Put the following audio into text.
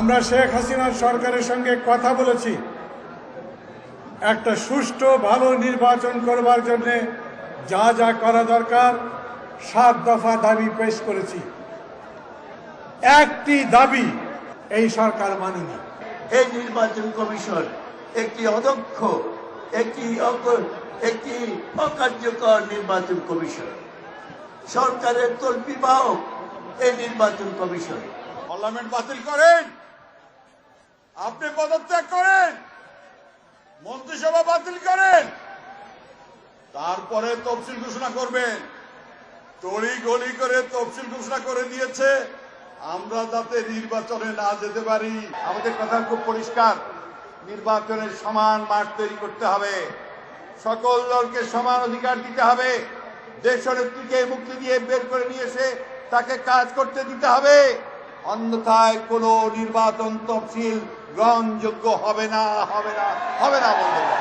আমরা শেখ হাসিনার সরকারের সঙ্গে কথা বলেছি, একটা সুষ্ঠু ভালো নির্বাচন করবার জন্য যা যা করা দরকার 7 দফা দাবি পেশ করেছি। একটি দাবি এই সরকার মানেনি। এই নির্বাচন কমিশন একটি অদক্ষ, একটি অকার্যকর নির্বাচন কমিশন, সরকারের তল্পিবাহক এই নির্বাচন কমিশন। পার্লামেন্ট বাতিল করেন, আপনি পদত্যাগ করেন, মন্ত্রিসভা বাতিল করেন, তারপরে তফসিল ঘোষণা করবেন। তড়ি গলি করে তফসিল ঘোষণা করে দিয়েছে, আমরা যাতে নির্বাচনে না যেতে পারি। আমাদের কথা খুব পরিষ্কার, নির্বাচনের সমান মাঠ তৈরি করতে হবে, সকল দলকে সমান অধিকার দিতে হবে, দেশনেত্রীকে মুক্তি দিয়ে বের করে নিয়ে এসে তাকে কাজ করতে দিতে হবে। অন্যথায় কোনো নির্বাচন তফসিল গ্রহণযোগ্য হবে না বন্ধুরা।